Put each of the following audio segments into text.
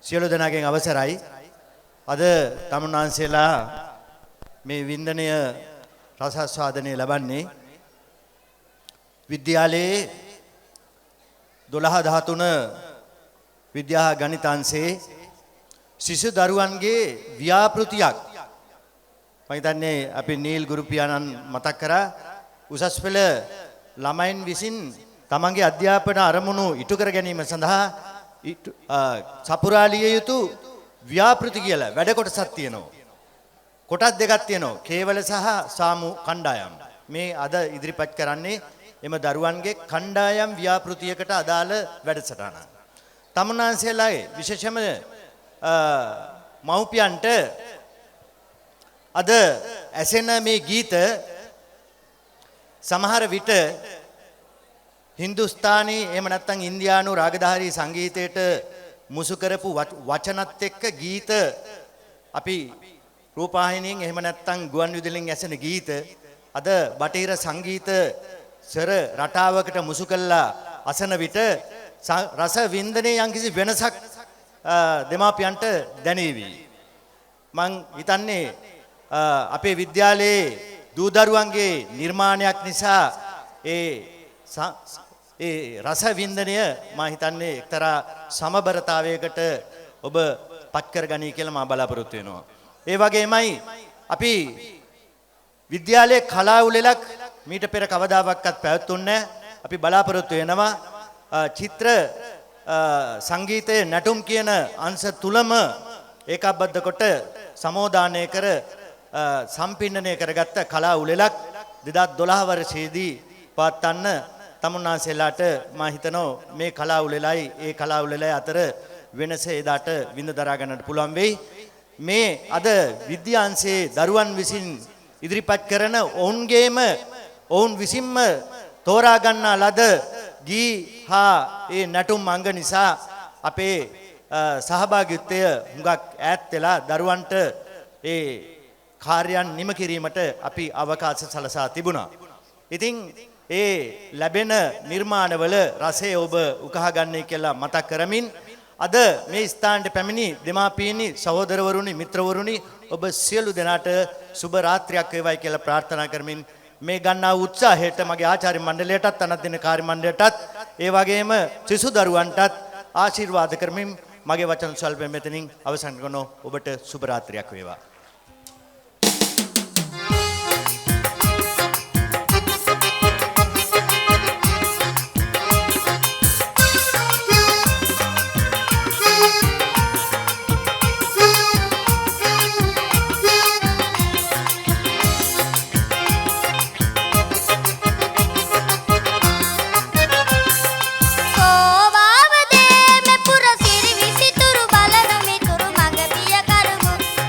සියලු දෙනාගෙන් අවසරයි. අද තමුන්නාන්සේලා මේ වින්දනය රසාස්වාදනය ලබන්නේ විද්‍යාලයේ 12-13 විද්‍යා ගණිතාංශයේ ශිෂ්‍ය දරුවන්ගේ ව්‍යාපෘතියක් මම හිතන්නේ අපි නීල් ගුරු පියාණන් මතක් කරා උසස් පෙළ ළමයින් විසින් තමන්ගේ අධ්‍යාපන අරමුණු ඉටු කර ගැනීම සඳහා සපුරාලිය යුතු ව්‍යාපෘති කියලා වැඩ කොටසක් තියෙනවා. කොටස් දෙකක් තියෙනවා. කේවල සහ සාමු කණ්ඩායම්. මේ අද ඉදිරිපත් කරන්නේ එම දරුවන්ගේ කණ්ඩායම් ව්‍යාපෘතියකට අදාළ වැඩසටහන. තමුන්නාන්සේලාගේ විශේෂම මව්පියන්ට අද ඇසෙන මේ ගීත සමහර විට හින්දුස්තානි එහෙම නැත්නම් ඉන්දියානු රාගධාරී සංගීතයට මුසු කරපු වචනත් එක්ක ගීත අපි රූපවාහිනියෙන් එහෙම නැත්නම් ගුවන් විදුලියෙන් ඇසෙන ගීත අද බටහිර සංගීත සර රටාවකට මුසු කළා අසන විට රස වින්දනයේ යම්කිසි වෙනසක් දෙමාපියන්ට දැනේවි. මං හිතන්නේ අපේ විද්‍යාලයේ දූ දරුවන්ගේ නිර්මාණයක් නිසා ඒ රස වින්දනය මම හිතන්නේ එක්තරා සමබරතාවයකට ඔබ පත් කරගනී කියලා මම බලාපොරොත්තු වෙනවා. ඒ වගේමයි අපි විද්‍යාලයේ කලා උළෙලක් මීට පෙර කවදාවත් පැවැත්වුන්නේ නැහැ. අපි බලාපොරොත්තු වෙනවා චිත්‍ර සංගීතයේ නැටුම් කියන අංශ තුලම ඒකාබද්ධ කොට සමෝදානය කර සම්පින්නණය කරගත්ත කලා උළෙලක් 2012 වර්ෂයේදී පවත්වන්න තමුන්නාන්සේලාට මම හිතනවා මේ කලා උළෙලයි ඒ කලා උළෙලයි අතර වෙනස එදාට විඳ දරා ගන්නට පුළුවන් වෙයි. මේ අද විද්‍යාංශයේ දරුවන් විසින් ඉදිරිපත් කරන ඔවුන් විසින්ම තෝරා ගන්නා ලද ගී හා ඒ නැටුම් අංග නිසා අපේ සහභාගීත්වය හුඟක් ඈත් වෙලා දරුවන්ට ඒ කාර්යයන් නිම කිරීමට අපි අවකාශ සලසා තිබුණා. ඉතින් ඒ ලැබෙන නිර්මාණවල රසය ඔබ උකහා ගන්නයි කියලා මතක් කරමින් අද මේ ස්ථානට පැමිණි දෙමාපියනි සහෝදරවරුනි මිත්‍රවරුනි ඔබ සියලු දෙනාට සුබ රාත්‍රියක් වේවායි කියලා ප්‍රාර්ථනා කරමින් මේ ගන්නා උත්සාහයට මගේ ආචාර්ය මණ්ඩලයටත් අනත් දෙන කාර්ය මණ්ඩලයටත් ඒ වගේම සිසු දරුවන්ටත් ආශිර්වාද කරමින් මගේ වචන ස්වල්පයෙන් මෙතනින් අවසන් කරනවා. ඔබට සුබ රාත්‍රියක් වේවා.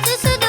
සුසුදු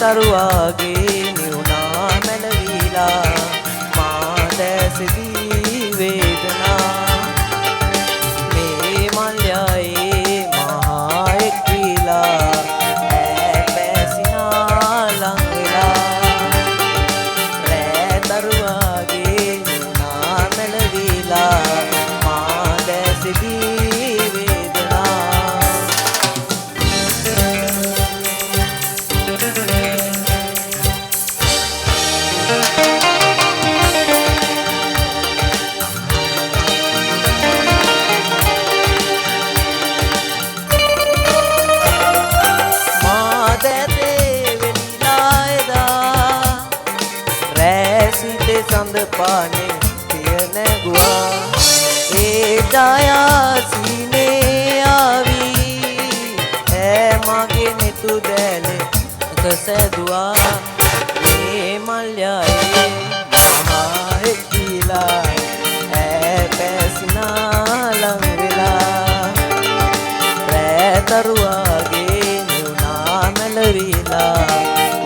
තරුවාගේ නිවුනා මැලවිලා මා දැසදී වේදනා මේ මල්යයේ මහා එක්විලා ඈ පැසිනා ලං වෙලා රෑ තරුවාගේ නිවුනා මැලවිලා මා දැසදී වේදනා සඳ පානේ පිය නැගුවා ඒ ඡායාසීනේ ආවි ඈ මගේ නිතු දැලේ කසදුවා මේ මල්යයේ මහා එක්විලා ඈ පැසිනා ලං වෙලා රෑ තරුවාගේ නිවුනා මැලවිලා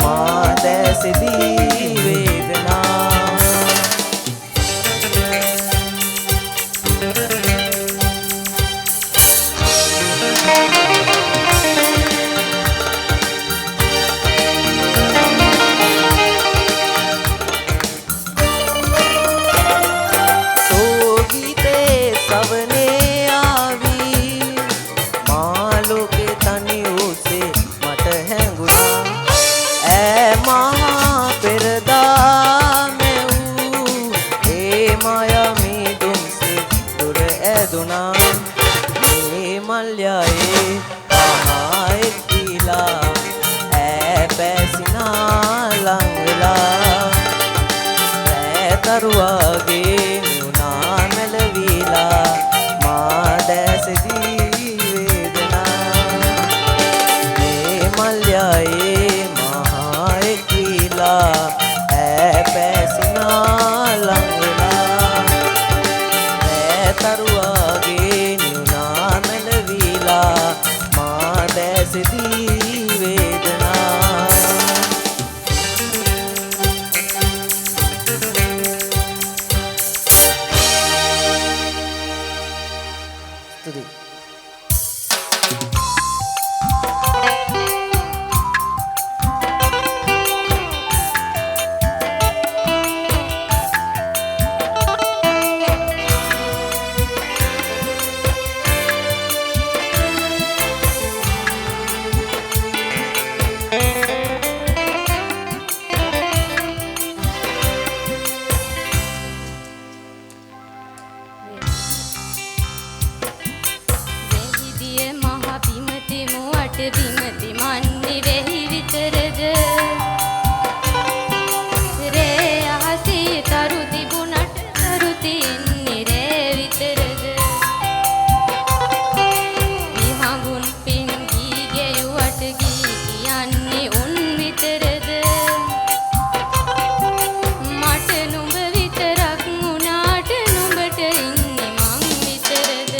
මා දැසදී වේදනා මේ මල්යයේ මහා එක්විලා ඈ පැසිනා ලං වෙලා රෑ තරුවාගේ නිවුනා මැලවිලා මා දැසදී වේදනා මේ මල්යයේ මහා එක්විලා ඈ පැසිනා ලං වෙලා රෑ තරුවාගේ නිවුනා මැලවිලා මා දැසදී වේදනා ස්තුතියි බිමති මන්නේ වෙහි විතරද රේ අහසේ තරු තිබුණට තරු තියන්නේ රේ විතරද විහඟුන් පින් ගී ගෙයුවට ගී කියන්නේ උන් විතරද මට නුඹ විතරක් වුණාට නුඹට ඉන්නේ මං විතරද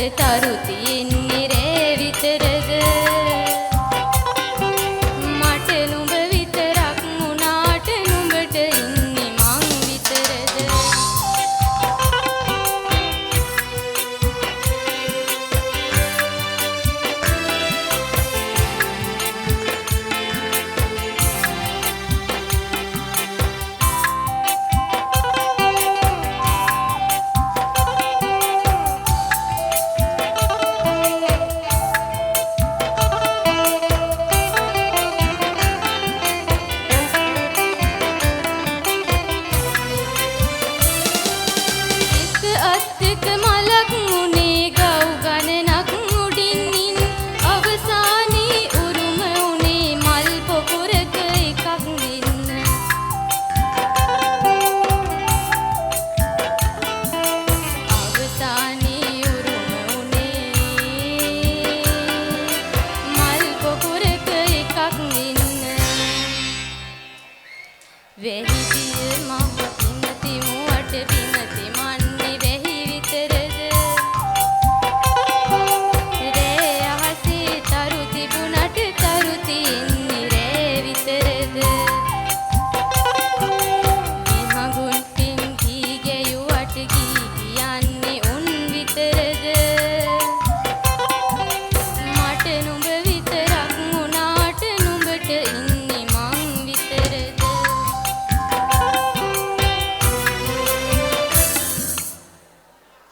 තරු